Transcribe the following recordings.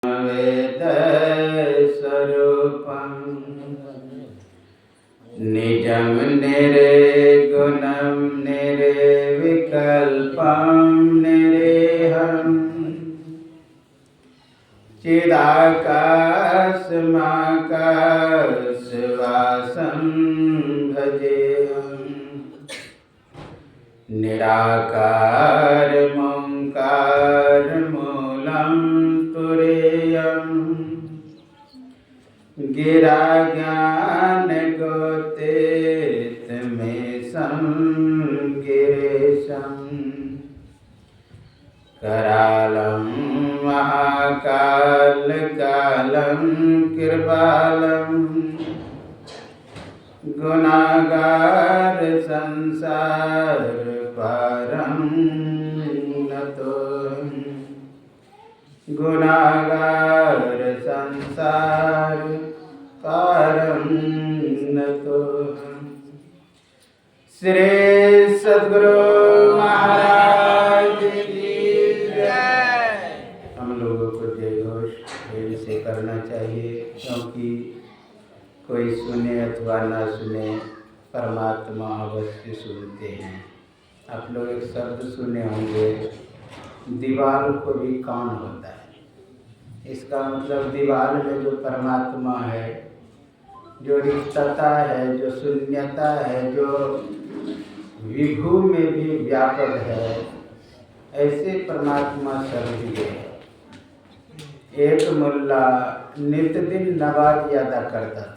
वेदस्वरूपं निजं निर्गुणं निर्विकल्पं निरेहं चिदाकाशमाकाशवासं भजेऽहं निराकारमोङ्कारमूलं तुरीयम् गिरा ज्ञानगोतेतमेशं गिरीशं करालं महाकालकालं कृपालं गुणागार संसार पारं नतोऽहं गुणागार संसार पारं नतोऽहं। श्री सद्गुरु महाराज की जय। हम लोगों को जय घोष प्रेम से करना चाहिए, क्योंकि कोई सुने अथवा ना सुने परमात्मा अवश्य सुनते हैं। आप लोग एक शब्द सुने होंगे, दीवार को भी कान होता है। इसका मतलब दीवार में जो परमात्मा है, जो रिक्तता है, जो शून्यता है, जो विभू में भी व्यापक है, ऐसे परमात्मा सर्वज्ञ है। एक मुल्ला नित दिन नवाज़ अदा करता था।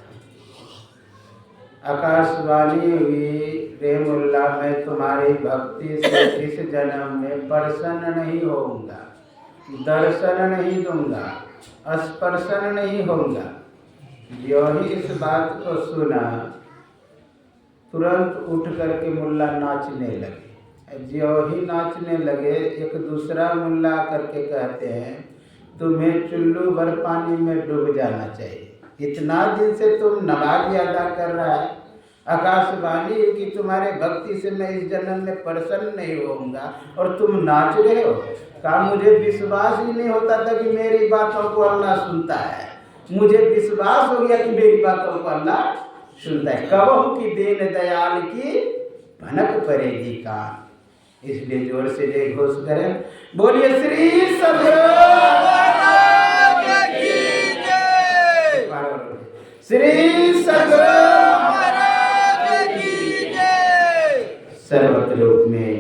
आकाशवाणी हुई, रे मुल्ला मैं तुम्हारी भक्ति से इस जन्म में प्रसन्न नहीं होऊंगा, दर्शन नहीं दूंगा, स्पर्शन नहीं होऊंगा। जो ही इस बात को सुना, तुरंत उठ करके मुल्ला नाचने लगे। जो ही नाचने लगे, एक दूसरा मुल्ला करके कहते हैं तुम्हें चुल्लू भर पानी में डूब जाना चाहिए। इतना दिन से तुम नमाज अदा कर रहा है, आकाशवाणी है कि तुम्हारे भक्ति से मैं इस जन्म में प्रसन्न नहीं होऊंगा, और तुम नाच रहे हो। कहा मुझे विश्वास ही नहीं होता था कि मेरी बातों को अल्लाह सुनता है। मुझे विश्वास हो गया कि मेरी बातों को अल्लाह सुनता है। कबहू की देन दयाल की भनक पड़ेगी का। इसलिए जोर से जय घोष करें, बोलिए श्री सद्गुरु महाराज की जय। श्री सद्गुरु महाराज की जय। सर्वत्र रूप में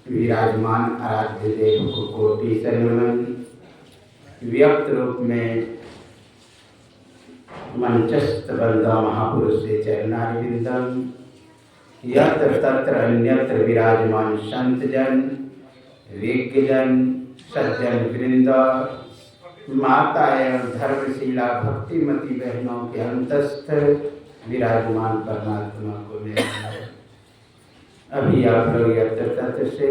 विराजमान आराध्य देव को कोटि सनमन, व्यक्त रूप में मंचस्थ बंदा महापुरुष से चरणारविंदम, यत्र तत्र अन्यत्र विराजमान संत जन, विज्ञजन, सज्जन वृंद, माता एवं धर्मशीला भक्तिमती बहनों के अंतस्थ विराजमान परमात्मा को मेरा अभी आप लोग यत्र तत्र से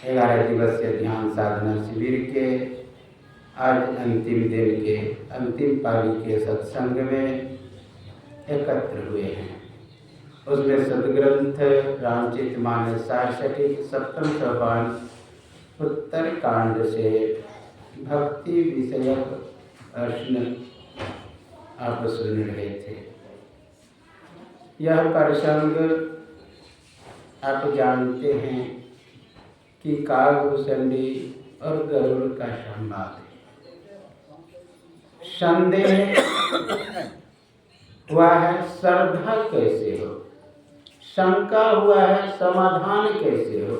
11 दिवसीय ध्यान साधना शिविर के आज अंतिम दिन के अंतिम पाली के सत्संग में एकत्र हुए हैं। उसमें सदग्रंथ रामचरितमानस सारसठिक सप्तम सोपान उत्तर कांड से भक्ति विषयक प्रश्न आप सुन रहे थे। यह प्रसंग आप जानते हैं कि कागभूषणी और गरुड़ का संवाद है। संदेह हुआ है, श्रद्धा कैसे हो, शंका हुआ है, समाधान कैसे हो।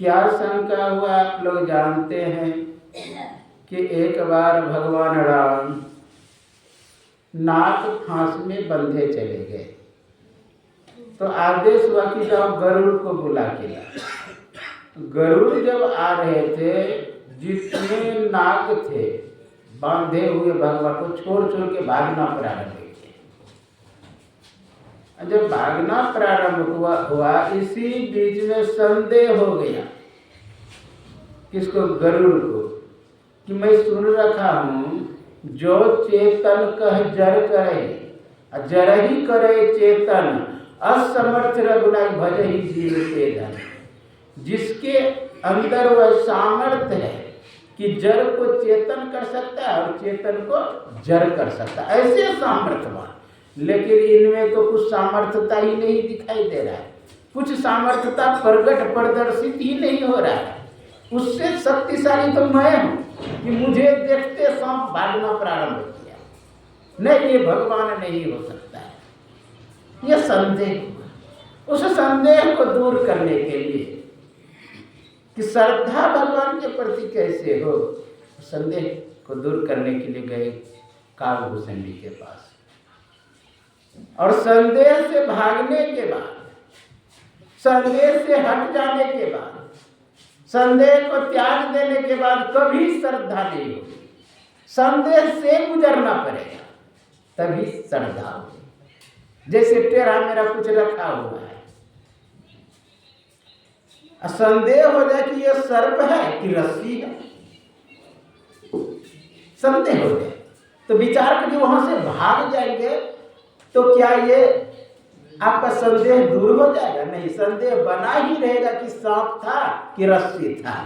क्या शंका हुआ आप लोग जानते हैं कि एक बार भगवान राम नाग फांस में बंधे चले गए, तो आदेश हुआ कि जाओ गरुड़ को बुला के लाओ। गरुड़ जब आ रहे थे, जितने नाग थे बांधे हुए भगवान को छोड़ छोड़ के भागना प्रारंभ किया। जब भागना प्रारंभ हुआ इसी बीच में संदेह हो गया किसको, गरुड़ को, कि मैं सुन रखा हूँ जो चेतन कह जर करे, जर ही करे चेतन, असमर्थ रघुनाथ भज ही जीव के धन। जिसके अंदर वह सामर्थ्य है कि जड़ को चेतन कर सकता है और चेतन को जड़ कर सकता है, ऐसे सामर्थ्यवान। लेकिन इनमें तो कुछ सामर्थ्यता ही नहीं दिखाई दे रहा है, कुछ सामर्थ्यता प्रकट प्रदर्शित ही नहीं हो रहा है। उससे शक्तिशाली तो मैं हूँ कि मुझे देखते सांप भागना प्रारंभ किया। नहीं, ये भगवान नहीं हो सकता है, ये संदेह। उस संदेह को दूर करने के लिए कि श्रद्धा भगवान के प्रति कैसे हो, संदेह को दूर करने के लिए गए कालभूषण जी के पास। और संदेह से भागने के बाद, संदेह से हट जाने के बाद, संदेह को त्याग देने के बाद कभी श्रद्धा नहीं होगी। संदेह से गुजरना पड़ेगा तभी श्रद्धा होगी। जैसे टेढ़ा मेरा कुछ रखा हुआ है, संदेह हो जाए कि यह सर्प है कि रस्सी है, संदेह हो जाए तो विचार करके वहां से भाग जाएंगे, तो क्या ये आपका संदेह दूर हो जाएगा? नहीं, संदेह बना ही रहेगा कि सांप था कि रस्सी था।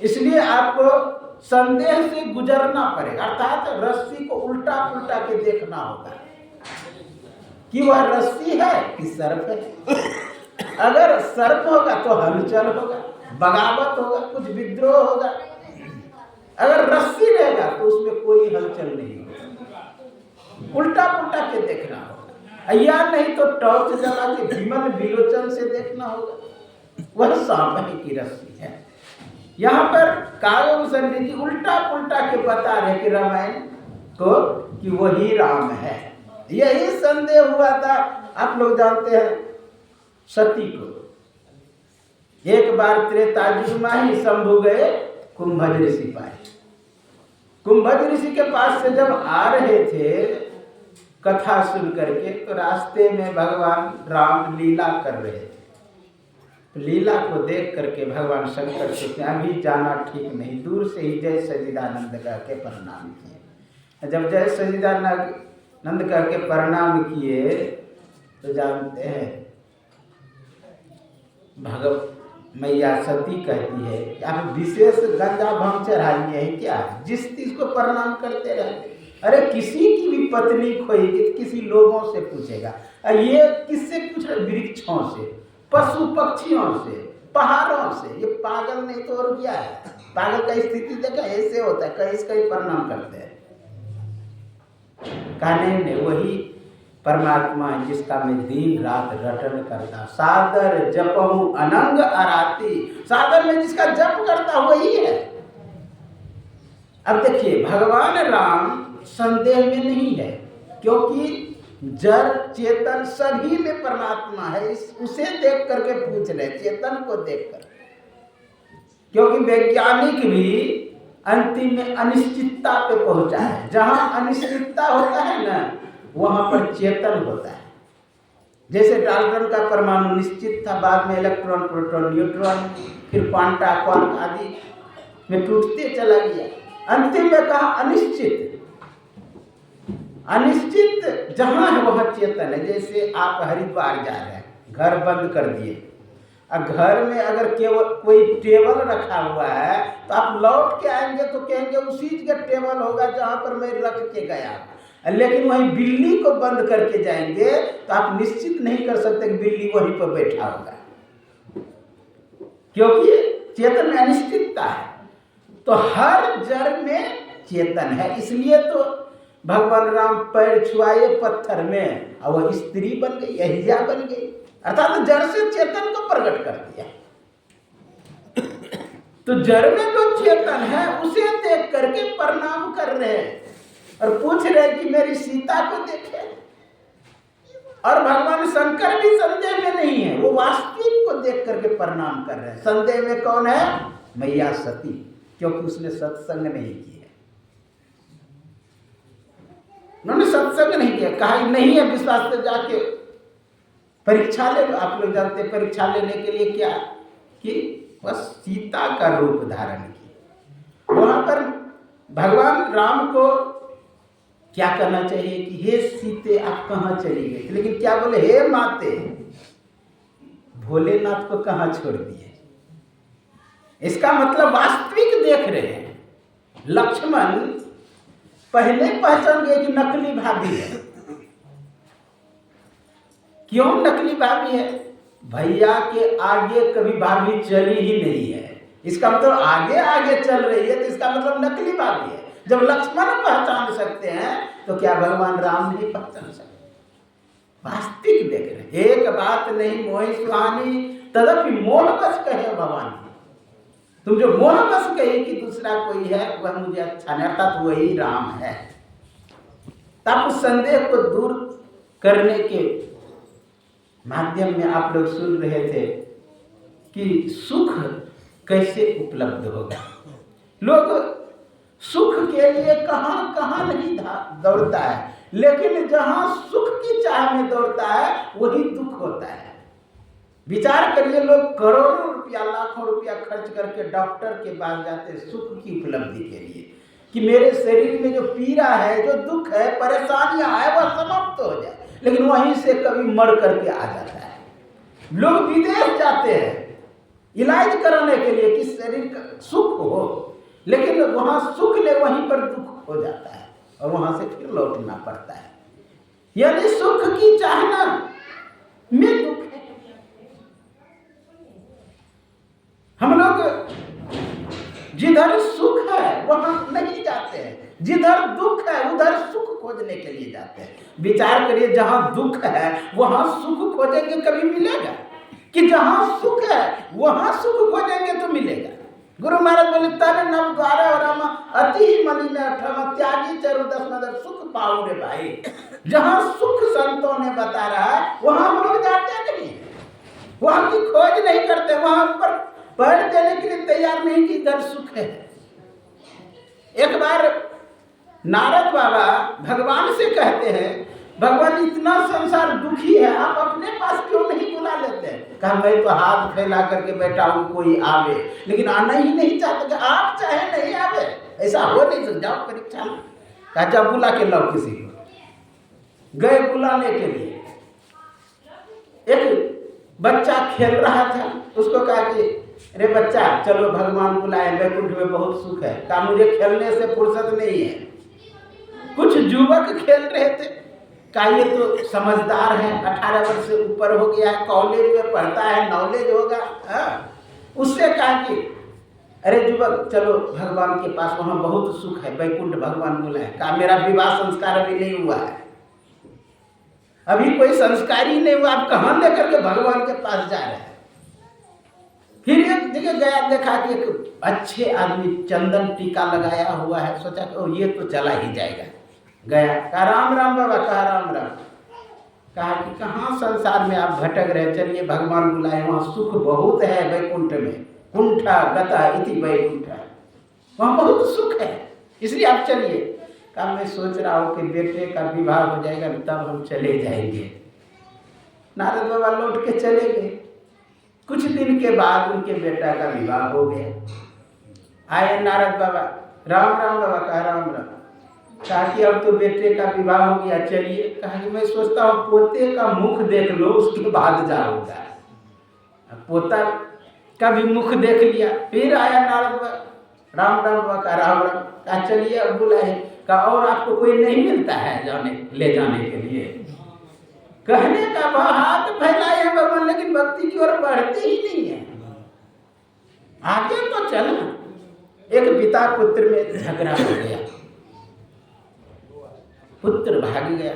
इसलिए आपको संदेह से गुजरना पड़ेगा, अर्थात रस्सी को उल्टा पुल्टा के देखना होगा कि वह रस्सी है कि सर्प है। अगर सर्प होगा तो हलचल होगा, बगावत होगा, कुछ विद्रोह होगा। अगर रस्सी रहेगा तो उसमें कोई हलचल नहीं होगा, उल्टा पुल्टा के देखना होगा। या नहीं तो टॉर्च जला के विमल विलोचन से देखना होगा, वह सांप है कि रस्सी है। यहाँ पर कालभूषण जी उल्टा पुल्टा के बता रहे कि रामायण को कि वही राम है। यही संदेह हुआ था, आप लोग जानते हैं, सती को। एक बार त्रेता युग में ही शंभु गए कुंभज ऋषि पाए। कुंभज ऋषि के पास से जब आ रहे थे कथा सुन करके, तो रास्ते में भगवान राम लीला कर रहे थे। लीला को देख करके भगवान शंकर सोचते अभी जाना ठीक नहीं, दूर से ही जय सच्चिदानंद कह के प्रणाम किए। जब जय सच्चिदानंद कह के प्रणाम किए तो जानते हैं भगव मैया सती कहती है कि आप विशेष गंगा भंग चढ़ाइए हैं क्या, जिस चीज को प्रणाम करते रहते। अरे किसी की भी पत्नी खोएगी तो किसी लोगों से पूछेगा, ये किससे पूछ रहे? वृक्षों से, पशु पक्षियों से, पहाड़ों से। ये पागल नहीं तो और क्या है? पागल का स्थिति देखा ऐसे होता है, कहीं कहीं प्रणाम करते हैं। कहने ने वही परमात्मा है जिसका मैं दिन रात रटन करता, सादर जपहूं अनंग अराती। सादर में जिसका जप करता वही है। अब देखिए भगवान राम संदेह में नहीं है, क्योंकि जड़ चेतन सभी में परमात्मा है। उसे देख करके पूछ रहे, चेतन को देखकर। क्योंकि वैज्ञानिक भी अंतिम में अनिश्चितता पे पहुंचा है। जहां अनिश्चितता होता है ना, वहां पर चेतन होता है। जैसे डाल्टन का परमाणु निश्चित था, बाद में इलेक्ट्रॉन, प्रोटॉन, न्यूट्रॉन, फिर क्वांटा, क्वार्क आदि में टूटते चला गया। अंतिम में कहा अनिश्चित। अनिश्चित जहां है वहां चेतन है। जैसे आप हरिद्वार जा रहे हैं, घर बंद कर दिए, अब घर में अगर केवल कोई टेबल रखा हुआ है तो आप लौट के आएंगे तो कहेंगे उसी जगह टेबल होगा जहां पर मैं रख के गया। लेकिन वहीं बिल्ली को बंद करके जाएंगे तो आप निश्चित नहीं कर सकते कि बिल्ली वहीं पर बैठा होगा, क्योंकि चेतन में अनिश्चितता है। तो हर जड़ में चेतन है। इसलिए तो भगवान राम पैर छुआए पत्थर में और वह स्त्री बन गई, अहिल्या बन गई, अर्थात जड़ से चेतन को प्रकट कर दिया। तो जड़ में जो चेतन है उसे देख करके प्रणाम कर रहे हैं और पूछ रहे कि मेरी सीता को देखे। और भगवान शंकर भी संदेह में नहीं है, वो वास्तविक को देख करके प्रणाम कर रहे हैं। संदेह में कौन है? मैया सती, क्योंकि उसने सत्संग नहीं किया। उन्होंने सत्संग नहीं किया, कहा नहीं है विश्वास तो जाके परीक्षा ले लो। आप लोग जानते हैं परीक्षा लेने के लिए क्या कि बस सीता का रूप धारण किया। वहां पर भगवान राम को क्या करना चाहिए कि हे सीते आप कहाँ चली गई, लेकिन क्या बोले, हे माते भोलेनाथ को कहाँ छोड़ दिए। इसका मतलब वास्तविक देख रहे हैं लक्ष्मण पहले पहचान गए कि नकली भाभी है। क्यों नकली भाभी है? भैया के आगे कभी भाभी चली ही नहीं है, इसका मतलब आगे आगे चल रही है, तो इसका मतलब नकली भाभी है। जब लक्ष्मण पहचान सकते हैं तो क्या भगवान राम नहीं पहचान सकते? वास्तविक देख रहे, एक बात नहीं मोहि सुहानी तदपि मोह बस कहे भवानी। तुम जो मोह बस कहे कि दूसरा कोई है वह मुझे अच्छा नहीं, अर्थात वही राम है। तब उस संदेह को दूर करने के माध्यम में आप लोग सुन रहे थे कि सुख कैसे उपलब्ध होगा। लोग सुख के लिए कहां कहां नहीं दौड़ता है, लेकिन जहां सुख की चाह में दौड़ता है वही दुख होता है। विचार करिए, लोग करोड़ों रुपया लाखों रुपया खर्च करके डॉक्टर के पास जाते हैं सुख की उपलब्धि के लिए कि मेरे शरीर में जो पीड़ा है, जो दुख है, परेशानियां है वह समाप्त हो जाए, लेकिन वहीं से कभी मर करके आ जाता है। लोग विदेश जाते हैं इलाज कराने के लिए कि शरीर का सुख हो, लेकिन वहां सुख ले वहीं पर दुख हो जाता है और वहां से फिर लौटना पड़ता है। यानी सुख की चाहना में दुख है। हम लोग जिधर सुख है वहां नहीं जाते हैं, जिधर दुख है उधर सुख खोजने के लिए जाते हैं। विचार करिए, जहां दुख है वहां सुख खोजेंगे कभी मिलेगा? कि जहां सुख है वहां सुख खोजेंगे तो मिलेगा। गुरु महाराज बोले तर नव द्वारा और अति मलिन ठम त्यागी चरु दस मदर सुख पाओ रे भाई। जहां सुख संतों ने बता रहा है वहां हम लोग जाते नहीं, वहां की खोज नहीं करते, वहां पर पैर देने के लिए तैयार नहीं कि इधर सुख है। एक बार नारद बाबा भगवान से कहते हैं, भगवान इतना संसार दुखी है, आप अपने पास क्यों नहीं बुला लेते हैं? कहा मैं तो हाथ फैला करके बैठा हूं कोई आवे, लेकिन आना ही नहीं चाहते। आप चाहे नहीं आवे, ऐसा हो नहीं सकता। जाओ परीक्षा में। कहा जब बुला के लाओ किसी को। गए बुलाने के लिए, एक बच्चा खेल रहा था, उसको कहा कि अरे बच्चा चलो भगवान बुलाए, वैकुंठ में बहुत सुख है। कहा मुझे खेलने से फुर्सत नहीं है। कुछ युवक खेल रहे थे, कहा ये तो समझदार है, 18 वर्ष से ऊपर हो गया है, कॉलेज में पढ़ता है, नॉलेज होगा। उससे कहा कि अरे युवक चलो भगवान के पास, वहां बहुत सुख है, वैकुंठ भगवान बुलाए। कहा मेरा विवाह संस्कार अभी नहीं हुआ है, अभी कोई संस्कार ही नहीं हुआ, आप कहां लेकर के भगवान के पास जा रहे हैं? फिर एक जगह गया, देखा कि एक अच्छे आदमी चंदन टीका लगाया हुआ है, सोचा कि ये तो चला ही जाएगा। गया, कहा राम राम बाबा। कहा राम राम। कहा कि कहाँ संसार में आप भटक रहे, चलिए भगवान बुलाए, वहाँ सुख बहुत है वैकुंठ में। कुंठा गता इति वैकुंठा, वहाँ बहुत सुख है, इसलिए आप चलिए। कहा मैं सोच रहा हूँ कि बेटे का विवाह हो जाएगा तब हम चले जाएंगे। नारद बाबा लौट के चले गए। कुछ दिन के बाद उनके बेटा का विवाह हो गया। आए नारद बाबा, राम राम बाबा। कहा राम राम। कहा कि अब तो बेटे का विवाह हो गया, चलिए। कहा कि मैं सोचता हूँ पोते का मुख देख लो उसके बाद जाऊंगा। पोता का भी मुख देख लिया। फिर आया नारद बाबा, राम राम बाबा। कहा राम राम। कहा चलिए अब बुलाए। कहा और आपको कोई नहीं मिलता है जाने ले जाने के लिए? कहने का भाव हाथ फैलाए हैं भगवान, लेकिन भक्ति की ओर बढ़ते ही नहीं है। आगे तो चलना। एक पिता पुत्र में झगड़ा हो गया, पुत्र भाग गया।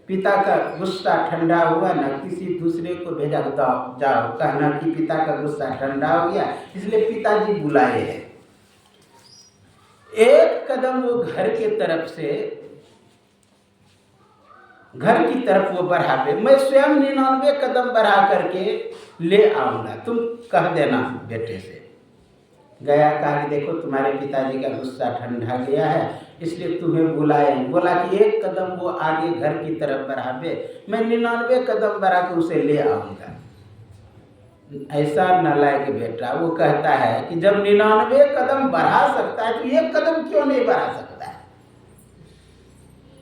पिता का गुस्सा ठंडा हुआ ना, किसी दूसरे को भेजा जाओ कहना कि पिता का गुस्सा ठंडा हो गया, इसलिए पिताजी बुलाए हैं। एक कदम वो घर के तरफ से, घर की तरफ वो बढ़ा पे, मैं स्वयं 99 कदम बढ़ा करके ले आऊंगा, तुम कह देना बेटे से। गया, कहा कि देखो तुम्हारे पिताजी का गुस्सा ठंडा गया है, इसलिए तुम्हें बुलाए। बोला कि एक कदम वो आगे घर की तरफ बढ़ा पे, मैं 99 कदम बढ़ा के उसे ले आऊंगा। ऐसा नालायक बेटा, वो कहता है कि जब 99 कदम बढ़ा सकता है तो एक कदम क्यों नहीं बढ़ा सकता है?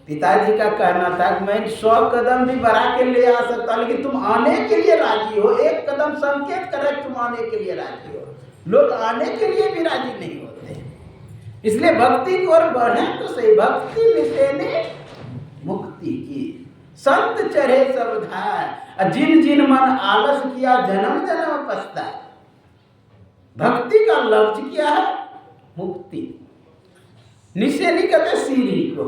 पिताजी का कहना था कि मैं 100 कदम भी बढ़ा के ले आ सकता, लेकिन तुम आने के लिए राजी हो, एक कदम संकेत करे तुम आने के लिए राजी हो। लोग आने के लिए भी राजी नहीं होते। इसलिए भक्ति की ओर बढ़े तो सही। भक्ति निसेनी मुक्ति की, संत चढ़े सब धार, जिन जिन मन आलस किया जन्म जन्म पछताए। भक्ति का लक्ष्य क्या है? मुक्ति। निसेनी कहते सीढ़ी को,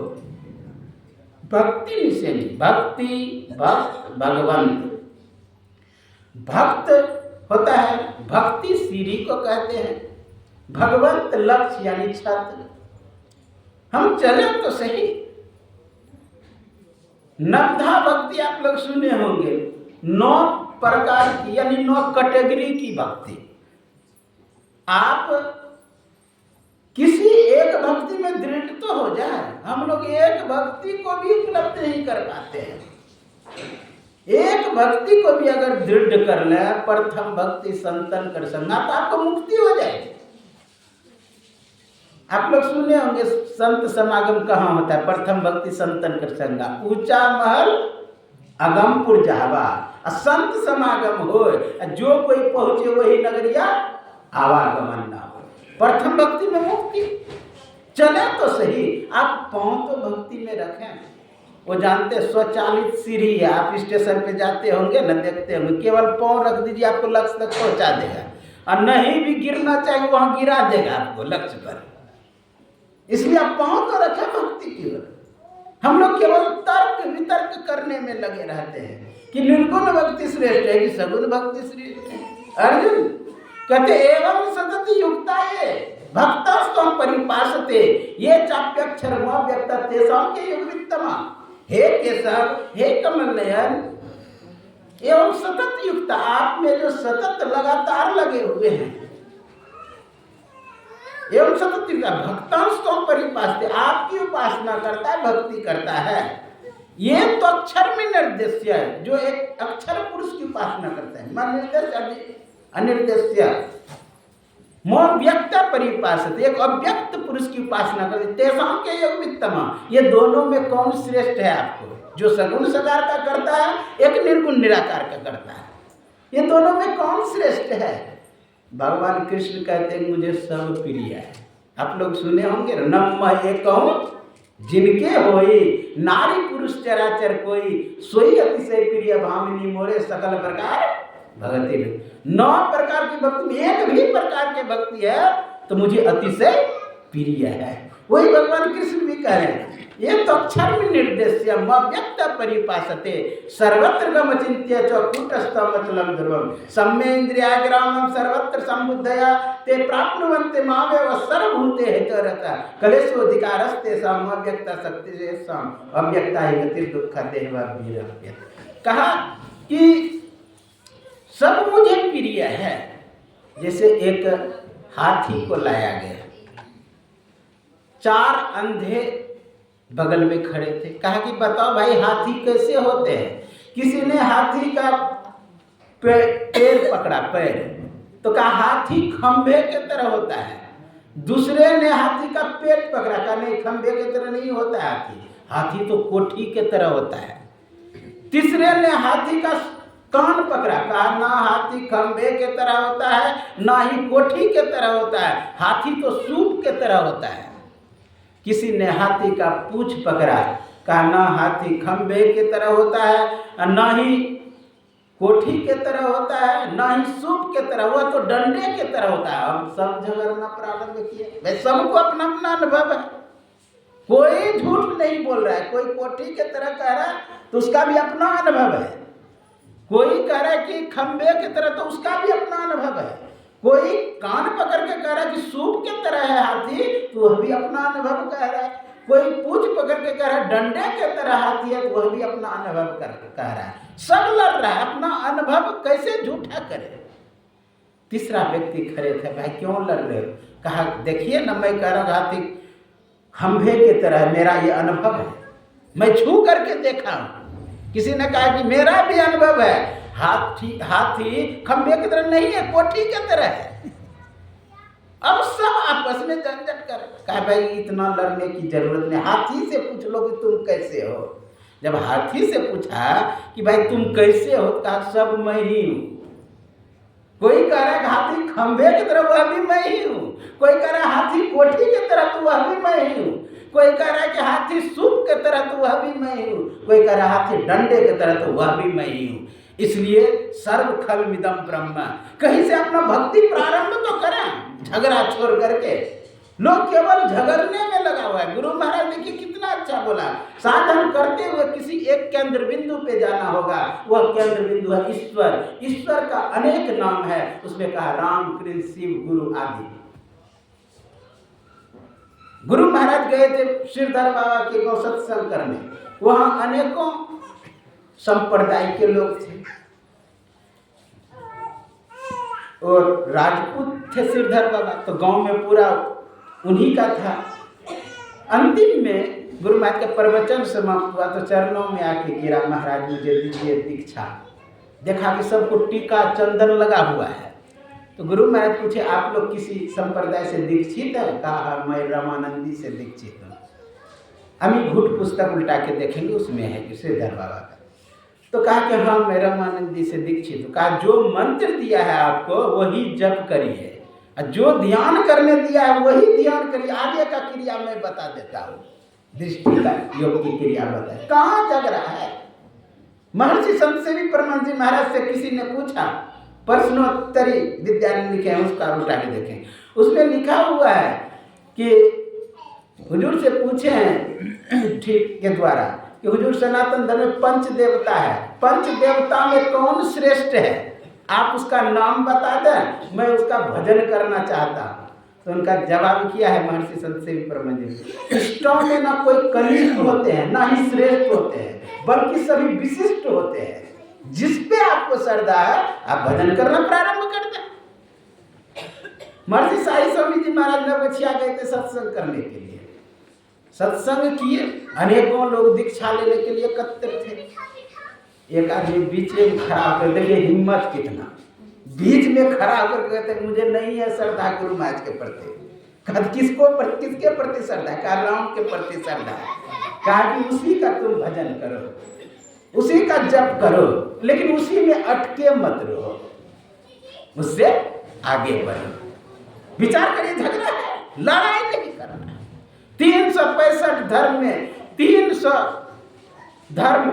भक्ति निसेनी, भक्ति भक्त भगवंत। भक्त होता है, भक्ति सीढ़ी को कहते हैं, भगवंत लक्ष्य यानी छत्र। हम चले तो सही। नवधा भक्ति आप लोग सुने होंगे, 9 प्रकार की यानी 9 कैटेगरी की भक्ति। आप किसी एक भक्ति में दृढ़ तो हो जाए। हम लोग एक भक्ति को भी उपलब्ध नहीं कर पाते हैं। एक भक्ति को भी अगर दृढ़ कर ले, प्रथम भक्ति संतन कर संगा, तो आपको मुक्ति हो जाएगी। आप लोग सुने होंगे संत समागम कहाँ होता है? प्रथम भक्ति संतन कर संगा, ऊंचा महल अगमपुर जावा। संत समागम हो, जो कोई पहुंचे वही नगरिया आवागमन ना हो। प्रथम भक्ति में मुक्ति। चले तो सही, आप पांव तो भक्ति में रखें। वो जानते स्वचालित सीढ़ी है, आप स्टेशन पे जाते होंगे न, देखते होंगे, केवल पांव रख दीजिए आपको लक्ष्य तक पहुंचा देगा, और नहीं भी गिरना चाहिए वहां गिरा देगा आपको लक्ष्य पर। इसलिए आप पांव तो रखें भक्ति की ओर। हम लोग केवल तर्क वितर्क करने में लगे रहते हैं कि निर्गुण भक्ति श्रेष्ठ है कि सगुण भक्ति श्रेष्ठ है। अर्जुन कहते एवं सतत युक्ता ये भक्तस्तम परिपासते ये चाप्यक्षरमव्यक्ता तेषां के युगवित्तमा। हे केशव, हे कमल नयन, एवं सतत युक्ता, आप में जो सतत लगातार लगे हुए हैं, एवं सतत युक्ता भक्तस्तम परिपासते, आपकी उपासना करता है, भक्ति करता है। ये तो अक्षर में निर्देश्य है, जो एक अक्षर पुरुष की उपासना करता है। मन निर्देश अनिर्देश्य मोह व्यक्त परिपासते, एक अव्यक्त पुरुष की उपासना करते। तेषां के योगवित्तमा, ये दोनों में कौन श्रेष्ठ है आपको? जो सगुण साकार का करता है, एक निर्गुण निराकार का करता है, ये दोनों में कौन श्रेष्ठ है? भगवान कृष्ण कहते हैं मुझे सब प्रिय है। आप लोग सुने होंगे, नम एकम जिनके होई नारी पुरुष चराचर कोई, सोई अतिशय प्रिय भामिनी मोरे सकल प्रकार भगति। 9 प्रकार की भक्ति में एक भी प्रकार की भक्ति है तो मुझे अतिशय प्रिय है। वही भगवान कृष्ण भी कह रहे हैं, ये तो अक्षर में निर्देश्य अव्यक्त परिपासते सर्वत्र गमचिन्त्य च कूटस्थमचलं ध्रुवम् सम्येन्द्रियाग्रामं सर्वत्र संबुद्धया ते प्राप्नुवन्ते मामेव सर्वभूते हेतुरता कलेशोऽधिकारस्तेषाम् अव्यक्ता शक्तिरेषाम् अव्यक्ता हि गतिर् दुःखदेव। कहा कि सब मुझे प्रिय है। जैसे एक हाथी को लाया गया, 4 अंधे बगल में खड़े थे। कहा कि बताओ भाई हाथी कैसे होते हैं? किसी ने हाथी का पैर पकड़ा, पैर, तो कहा हाथी खंभे के तरह होता है। दूसरे ने हाथी का पेट पकड़ा, कहा नहीं खंभे के तरह नहीं होता है हाथी, हाथी तो कोठी के तरह होता है। तीसरे ने हाथी का कान पकड़ा, कहा ना हाथी खंभे के तरह होता है ना ही कोठी के तरह होता है, हाथी तो सूप के तरह होता है। किसी ने हाथी का पूंछ पकड़ा, कहा ना हाथी खंभे के तरह होता है ना ही कोठी के तरह होता है ना ही सूप के तरह, वह तो डंडे के तरह होता है। अब सब झगड़ना प्रारंभ किए। भाई सबको अपना अपना अनुभव है, कोई झूठ नहीं बोल रहा है। कोई कोठी के तरह कह रहा है तो उसका भी अपना अनुभव है, कोई कह रहा है कि खंभे की तरह तो उसका भी अपना अनुभव है, कोई कान पकड़ के कह रहा है कि सूप के तरह है हाथी तो वह भी अपना अनुभव कह रहा है, कोई पूंछ पकड़ के कह रहा है डंडे के तरह हाथी है तो वह भी अपना अनुभव करके कह रहा है। सब लड़ रहा है, अपना अनुभव कैसे झूठा करे। तीसरा व्यक्ति खड़े थे, भाई क्यों लड़ रहे हो? कहा देखिए ना, मैं कह रहा हूँ हाथी खंभे की तरह, मेरा ये अनुभव है, मैं छू करके देखा हूँ। किसी ने कहा कि मेरा भी अनुभव है, हाथी खंभे की तरह नहीं है, कोठी की तरह है। अब सब आपस में झंझट कर, कहा भाई इतना लड़ने की जरूरत नहीं, हाथी से पूछ लो कि तुम कैसे हो। जब हाथी से पूछा कि भाई तुम कैसे हो, कहा सब मैं ही हूँ। कोई कह रहा है हाथी खंभे की तरह, वह भी मैं ही हूँ। कोई कह रहा है हाथी कोठी की तरह, तो वह भी मैं ही हूँ। कोई कह रहा है कि हाथी सूप की तरह, तो वह भी मैं ही हूँ। कोई कह रहा है हाथी डंडे की तरह, तो वह भी मैं ही हूँ। इसलिए सर्व खलमिदं ब्रह्म, कहीं से अपना भक्ति प्रारंभ तो करें, झगड़ा छोड़ करके। लोग केवल झगड़ने में लगा हुआ है। गुरु महाराज देखिए कितना अच्छा बोला, साधन करते हुए किसी एक केंद्र बिंदु पे जाना होगा। वह केंद्र बिंदु है ईश्वर। ईश्वर का अनेक नाम है, उसमें कहा राम, कृष्ण, शिव, गुरु आदि। गुरु महाराज गए थे श्रीधर बाबा के गौ सत्संग करने, वहां अनेकों संप्रदाय के लोग थे और राजपूत थे श्रीधर बाबा, तो गांव में पूरा उन्हीं का था। अंतिम में गुरु महाराज का प्रवचन समाप्त हुआ तो चरणों में आके गिरा, महाराज मुझे दीजिए दीक्षा। देखा कि सबको टीका चंदन लगा हुआ है। तो गुरु महाराज पूछे आप लोग किसी संप्रदाय से दीक्षित है? कहा मैं रामानंदी से दीक्षित हूँ। हम घुट पुस्तक उल्टा के देखेंगे, उसमें है कि श्रीधर बाबा का। तो कहा कि हाँ मैं रामानंदी से दीक्षित हूँ। कहा जो मंत्र दिया है आपको वही जप करिए, जो ध्यान करने दिया है वही ध्यान करिए। आगे का क्रिया मैं बता देता हूँ, दृष्टि का योग की क्रिया बताए। कहाँ जग रहा है? महर्षि संत सेवी परमानंद जी महाराज से किसी ने पूछा, प्रश्नोत्तरी विद्यानंद लिखे हैं, उसका उल्टा के देखें। उसमें लिखा हुआ है कि हुजूर से पूछे हैं ठीक के द्वारा कि हुजूर सनातन धर्म में पंच देवता है, पंच देवता में कौन श्रेष्ठ है? आप उसका नाम बता दें, मैं उसका भजन करना चाहता हूँ। तो उनका जवाब किया है महर्षि संत सेवी परमानंद जी, इष्टों में ना कोई कनिष्ठ होते हैं ना ही श्रेष्ठ होते हैं, बल्कि सभी विशिष्ट होते हैं। जिस पे आपको श्रद्धा है आप भजन करना प्रारंभ कर दें। महर्षि साई स्वामी जी महाराज नवगछिया गए थे सत्संग करने के लिए। सत्संग किए, अनेकों लोग दीक्षा लेने के लिए एकत्र थे। एक आदमी बीच में खड़ा होकर, देखिए हिम्मत कितना, बीच में खड़ा होकर कहते मुझे नहीं है श्रद्धा गुरु महाराज के प्रति। किसके प्रति श्रद्धा है? कहा राम के प्रति श्रद्धा है। कहा कि उसी का तुम भजन करो, उसी का जप करो, लेकिन उसी में अटके मत रहो, उससे आगे बढ़ो। विचार करिए, झगड़ा है, लड़ाई नहीं करना है। 365 धर्म में 300 धर्म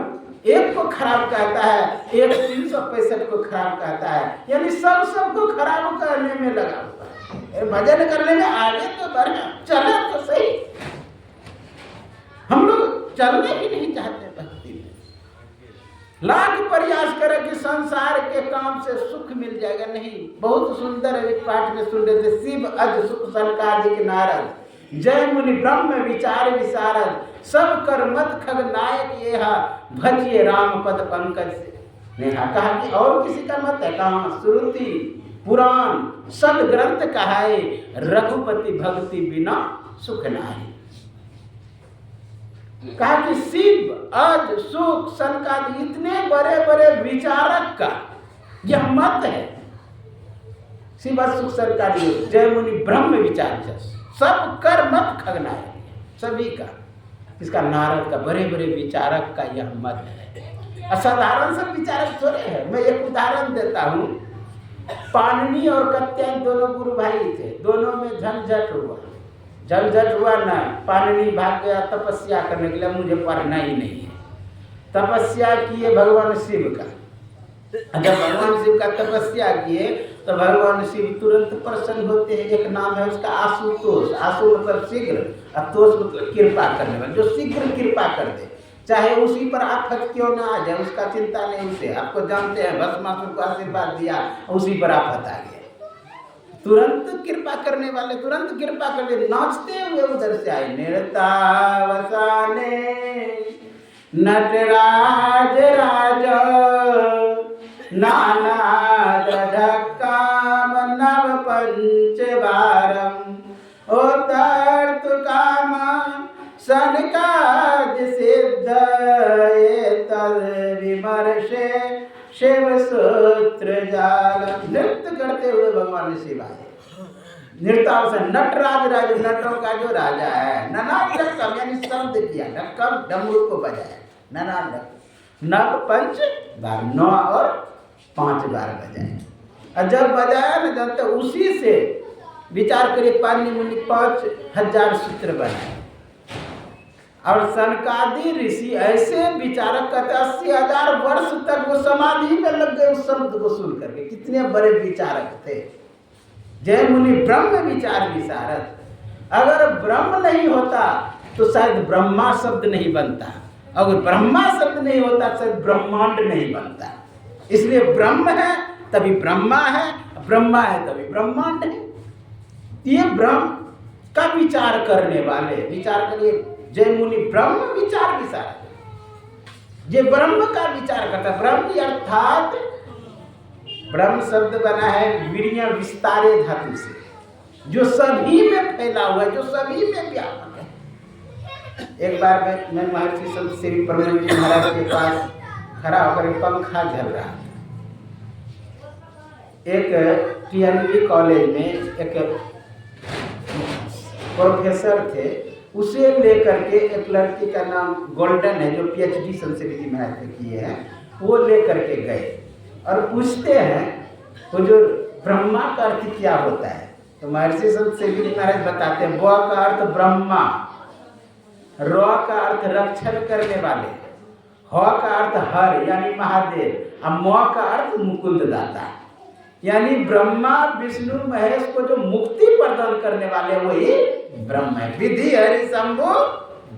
एक को खराब कहता है, एक 365 को खराब कहता है, यानी सबको खराब करने में लगा हुआ है। भजन करने में आगे तो बढ़े, चले तो सही। हम लोग चलने ही नहीं चाहते भक्ति में। लाख प्रयास करें कि संसार के काम से सुख मिल जाएगा, नहीं। बहुत सुंदर है, एक पाठ में सुन रहे थे, शिव अज सुख सनकादिक नारद, जय मुनि ब्रह्म विचार विशारद, सब कर मत खग नायक येहा, भजिए राम पद पंकज से नेहा। कहा कि और किसी का मत है? कहा श्रुति पुराण सद ग्रंथ कहाए, रघुपति भक्ति बिना सुख नाहि। कहा कि शिव अज सुख सनकादि इतने बड़े बड़े विचारक का यह मत है। शिव अज सुख सनकादि जय मुनि ब्रह्म विचार, सब कर मत खगना है, सभी का। इसका नारद का, बड़े बड़े विचारक का यह मत है। असाधारण सब विचारक थोड़े हैं। मैं एक उदाहरण देता हूँ। पाणिनि और कात्यायन दोनों गुरु भाई थे, दोनों में झंझट हुआ ना। पाणिनि भाग गया तपस्या करने के लिए, मुझे पढ़ना ही नहीं है। तपस्या किए भगवान शिव का। जब भगवान शिव का तपस्या किए तो भगवान शिव तुरंत प्रसन्न होते हैं। एक नाम है उसका आशुतोष। आशु मतलब शीघ्र, और तोष मतलब कृपा करने वाला, जो शीघ्र कृपा कर दे, चाहे उसी पर आफत क्यों ना आ जाए, उसका चिंता नहीं उसे। आपको जानते हैं भस्मासुर को आशीर्वाद दिया, उसी पर आफत आ गया, तुरंत कृपा करने वाले तुरंत कृपा कर दे। नाचते हुए उधर से आए, निर्तावसाने नटराज राजा, नानाद ढक्काम नव पंच बारम, ओ तर्त काम सनकाद सिद्ध, तद विमर्शे शिव सूत्र जाल। नृत्य करते हुए भगवान शिव आए। नृत्यावसन नटराज राजा, नटों का जो राजा है। नानाद ढक्कम यानी शब्द किया, ढक्कम डमरू को बजाया, नानाद नव पंच बार, 9 और 5 बार बजाए। और जब बजाया न जानते उसी से विचार करिए पानी मुनि 5000 सूत्र बनाए। और सनकादि ऋषि ऐसे विचारक कहते 80,000 वर्ष तक वो समाधि में लग गए उस शब्द को सुन करके। कितने बड़े विचारक थे जय मुनि ब्रह्म विचार विशारद। अगर ब्रह्म नहीं होता तो शायद ब्रह्मा शब्द नहीं बनता, अगर ब्रह्मा शब्द नहीं होता शायद ब्रह्मांड नहीं बनता। इसलिए ब्रह्म है तभी ब्रह्मा है, ब्रह्मा है तभी ब्रह्मांड है। ये ब्रह्म का विचार करने वाले, विचार करिए जय मुनि ब्रह्म विचार विशारद। ये ब्रह्म का विचार करता। ब्रह्म अर्थात ब्रह्म शब्द बना है वीर्य विस्तारे धातु से, जो सभी में फैला हुआ है, जो सभी में व्यापक है। एक बार मैं महर्षि संत श्री परमानंद जी महाराज के पास खड़ा होकर पंखा झल रहा था। एक टीएनबी कॉलेज में एक प्रोफेसर थे, उसे लेकर के एक लड़की का नाम गोल्डन है जो पीएचडी संस्कृत जी महाराज ने किए हैं, वो लेकर के गए और पूछते हैं वो जो ब्रह्मा का अर्थ क्या होता है। तो महर्षि संत श्री महाराज बताते हैं ब का अर्थ ब्रह्मा, र का अर्थ रक्षण करने वाले, ह का अर्थ हर यानी महादेव, और म का अर्थ मुकुंद दाता। यानी ब्रह्मा विष्णु महेश को जो मुक्ति प्रदान करने वाले वही ब्रह्म है। विधि हरि शंभु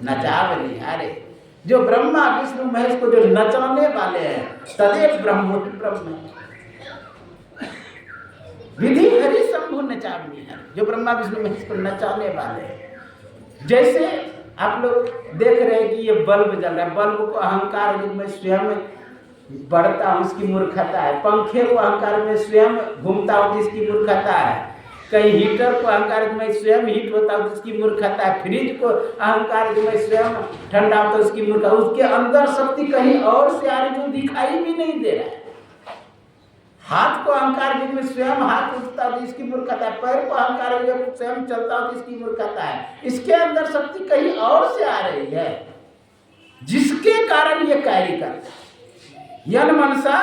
नचावनी हरे। जो ब्रह्मा विष्णु महेश को जो नचाने वाले हैं तदेव ब्रह्म ब्रह्म है। विधि हरि शंभु नचावनी है, जो ब्रह्मा विष्णु महेश को नचाने वाले हैं। जैसे आप लोग देख रहे हैं कि ये बल्ब जल रहा है, बल्ब को अहंकार में स्वयं बढ़ता हूँ उसकी मूर्खता है। पंखे को अहंकार में स्वयं घूमता हूँ जिसकी मूर्खता है। कहीं हीटर को अहंकार में स्वयं हीट होता है उसकी मूर्खता है। फ्रिज को अहंकार में स्वयं ठंडा होता है उसकी मूर्खता। उसके अंदर शक्ति कहीं और से आ रही जो दिखाई भी नहीं दे रहा है। हाथ को अहंकार में स्वयं हाथ उठता है इसकी मूर्खता है। पैर को अहंकार में स्वयं चलता है इसकी मूर्खता है। इसके अंदर शक्ति कहीं और से आ रही है जिसके कारण ये कार्य करता है। यन मनसा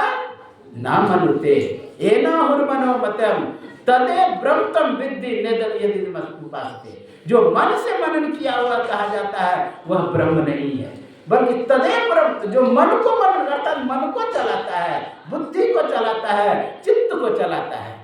न मनुते एना हुर्मनो मतम तदे ब्रह्मतम विद्धि नेदम यदि उपासते। जो मन से मनन किया हुआ कहा जाता है वह ब्रह्म नहीं है, बल्कि तदे ब्रह्म जो मन को मनन करता है, मन को चलाता है, बुद्धि को चलाता है, चित्त को चलाता है।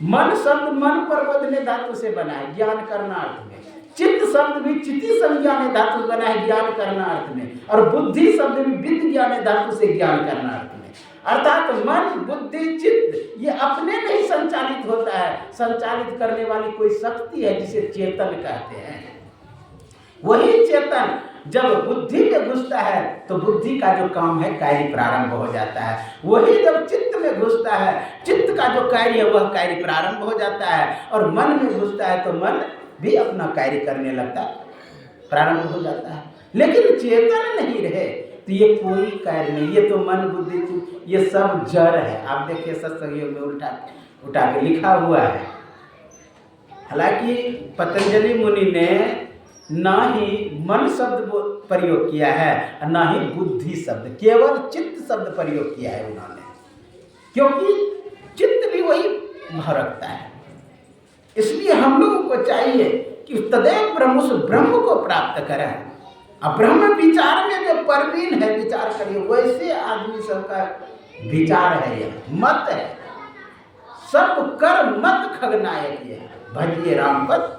मन शब्द मन प्रबोधने धातु से बना है ज्ञान करना अर्थ में। चित्त शब्द भी चिति संज्ञाने धातु बना है ज्ञान करना अर्थ में। और बुद्धि शब्द भी विद ज्ञाने धातु से ज्ञान करना अर्थ में। अर्थात मन बुद्धि चित्त ये अपने नहीं संचालित होता है, संचालित करने वाली कोई शक्ति है जिसे चेतन कहते हैं। वही चेतन जब बुद्धि में घुसता है तो बुद्धि का जो काम है कार्य प्रारंभ हो जाता है। वही जब चित्त में घुसता है चित्त का जो कार्य है वह कार्य प्रारंभ हो जाता है। और मन में घुसता है तो मन भी अपना कार्य करने लगता है, प्रारंभ हो जाता है। लेकिन चेतन नहीं रहे तो ये कोई कार्य नहीं। ये तो मन बुद्धि ये सब जड़ है। आप देखिए सत्संगियों में उठा के लिखा हुआ है। हालांकि पतंजलि मुनि ने ना ही मन शब्द प्रयोग किया है और ना ही बुद्धि शब्द, केवल चित्त शब्द प्रयोग किया है उन्होंने, क्योंकि चित्त भी वही भाव रखता है। इसलिए हम लोगों को चाहिए कि तदेव ब्रह्म उस ब्रह्म को प्राप्त करें। अब ब्रह्म विचार में जो परवीन है विचार करिए वैसे आदमी सबका विचार है, यह मत है। सब कर मत खगनायक ये है भजिए राम पद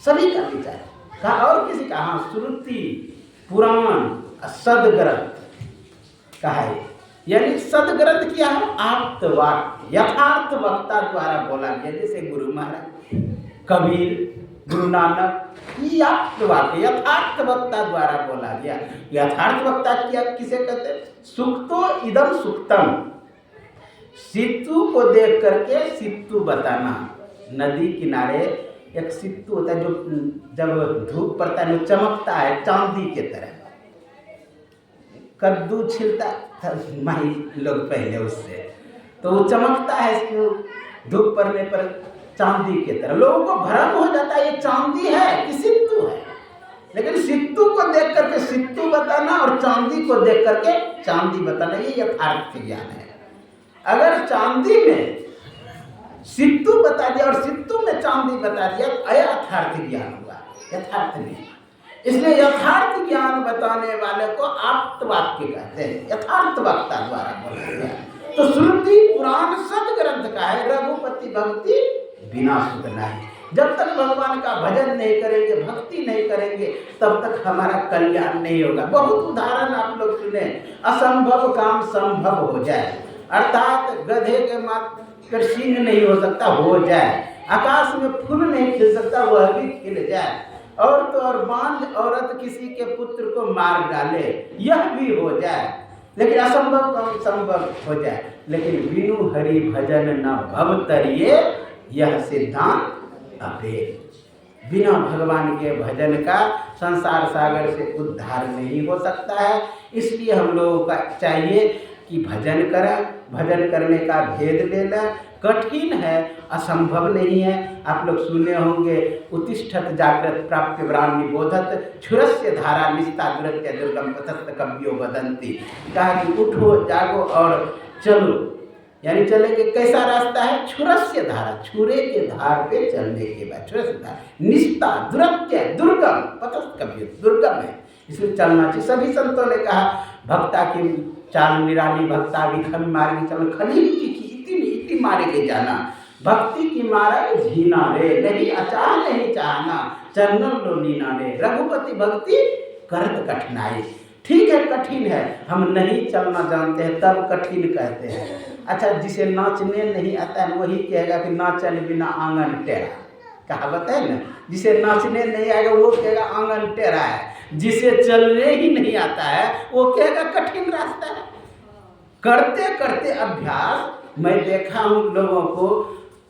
सभी का विचार है। कहा और किसी का हाँ श्रुति पुराण सदग्रंथ कहा है। यानी सदग्रंथ क्या है? आप्तवाक्य यथार्थ वक्ता द्वारा बोला गया। जैसे गुरु महाराज कबीर गुरु नानक ये आप्तवाक्य यथार्थ वक्ता द्वारा बोला गया। यथार्थ वक्ता क्या किसे कहते हैं? सुक्तो इदम सुक्तम। सित्तू को देख करके सित्तू बताना। नदी किनारे एक सित्तू होता है जो जब धूप पड़ता है वो चमकता है चांदी के तरह। कद्दू छिलता था माही लोग पहले उससे, तो वो चमकता है धूप पड़ने पर चांदी के तरह। लोगों को भ्रम हो जाता है ये चांदी है कि सित्तू है। लेकिन सित्तू को देख करके सित्तू बताना और चांदी को देख करके चांदी बताना ये यथार्थ ज्ञान है। अगर चांदी में सित्तू बता दिया और सित्तू में चांदी बता दिया तो अयथार्थ ज्ञान हुआ, यथार्थ नहीं। इसलिए यथार्थ ज्ञान बताने वाले को आप्तवाक्य कहते हैं, यथार्थ वक्ता द्वारा बोला गया। तो श्रुति पुराण सदग्रंथ का है, रघुपति भक्ति बिना सुख नहीं। जब तक भगवान का भजन नहीं करेंगे, भक्ति नहीं करेंगे, तब तक हमारा कल्याण नहीं होगा। बहुत उदाहरण आप लोग सुने, असंभव काम संभव हो जाए, अर्थात गधे के मात्र सींग नहीं हो सकता, हो जाए। आकाश में फूल नहीं खिल सकता, वह भी खिल जाए। और तो और बांझ औरत किसी के पुत्र को मार डाले, यह भी हो जाए। लेकिन असंभव काम संभव हो जाए। लेकिन बिनु हरि भजन न भव तरिए, यह सिद्धांत अभेद। बिना भगवान के भजन का संसार सागर से उद्धार नहीं हो सकता है। इसलिए हम लोगों का चाहिए कि भजन करें, भजन करने का भेद ले लें। कठिन है, असंभव नहीं है। आप लोग सुने होंगे, उत्तिष्ठत जागृत प्राप्य ब्राह्म निबोधत क्षुरस्य धारा निस्ता दुरत्य दुर्गम पतत कव्यो वदंती। कहा कि उठो जागो और चलो, यानी चलेंगे। कैसा रास्ता है? क्षुरस्य धारा, छुरे के धार पे चलने के बाद क्षुरस्य धारा निस्ता दुरत्य दुर्गम पतत कव्यो, दुर्गम है, इसलिए चलना चाहिए। सभी संतों ने कहा भक्ता की चाल निराली, भक्ता विखम मार्गी चल, खलील की इति मारे के जाना, भक्ति की मार्ग झीना रे, नहीं अचार नहीं चाहना, चरणन लो लीना रे। रघुपति भक्ति करत कठिनाई। ठीक है, कठिन है, हम नहीं चलना जानते हैं तब कठिन कहते हैं। अच्छा, जिसे नाचने नहीं आता है वही कहेगा कि नाचन बिना आंगन टेढ़ा, कहावत है ना। जिसे नाचने नहीं आएगा वो कहेगा आंगन टेढ़ा है। जिसे चलने ही नहीं आता है वो कहेगा कठिन रास्ता है। करते करते अभ्यास, मैं देखा हूँ लोगों को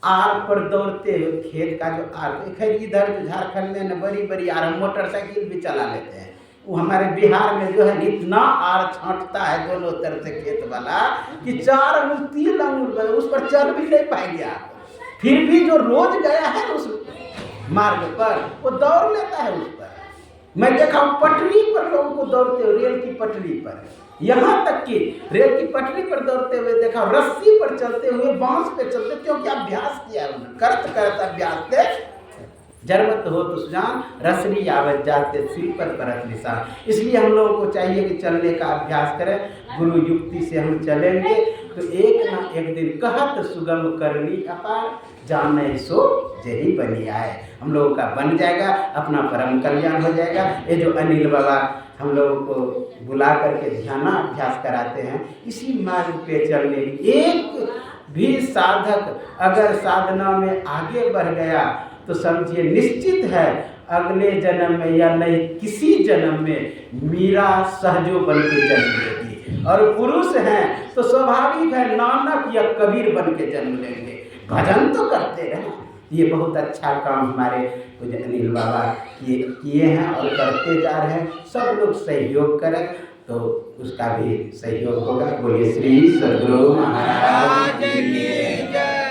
आर पर दौड़ते हुए, खेत का जो आर, खैर इधर झारखंड में न बड़ी बड़ी आर, मोटरसाइकिल भी चला लेते हैं। वो हमारे बिहार में जो है इतना आर छांटता है दोनों तरफ से खेत वाला कि 4 अंगुल 3 अंगुल उस पर चल भी नहीं पाएंगे आप। फिर भी जो रोज गया है उस मार्ग पर वो दौड़ लेता है उस पर। मैं देखा हूँ पटरी पर लोगों को दौड़ते हुए, रेल की पटरी पर, यहाँ तक कि रेल की पटरी पर दौड़ते हुए देखा, रस्सी पर चलते हुए, बांस पे चलते, क्योंकि अभ्यास किया उन्होंने। करत करत अभ्यास से जरमत हो तो सुजान, रसरी आवत जाते सिर पर परत निशान। इसलिए हम लोगों को चाहिए कि चलने का अभ्यास करें। गुरु युक्ति से हम चलेंगे तो एक ना एक दिन कहत सुगम करनी अपार, जाने सो जही बनी आए। हम लोगों का बन जाएगा, अपना परम कल्याण हो जाएगा। ये जो अनिल बाबा हम लोगों को बुला करके ध्यानाभ्यास कराते हैं, इसी मार्ग पे चलने की। एक भी साधक अगर साधना में आगे बढ़ गया तो समझिए निश्चित है अगले जन्म में या नहीं किसी जन्म में मीरा सहजो बन के जन्म लेगी। और पुरुष हैं तो स्वाभाविक है नानक या कबीर बन के जन्म लेंगे। भजन तो करते रहें। ये बहुत अच्छा काम हमारे पूज्य अनिल बाबा किए हैं और करते जा रहे हैं। सब लोग सहयोग करें तो उसका भी सहयोग होगा। बोलिए श्री सद्गुरु महाराज की जय।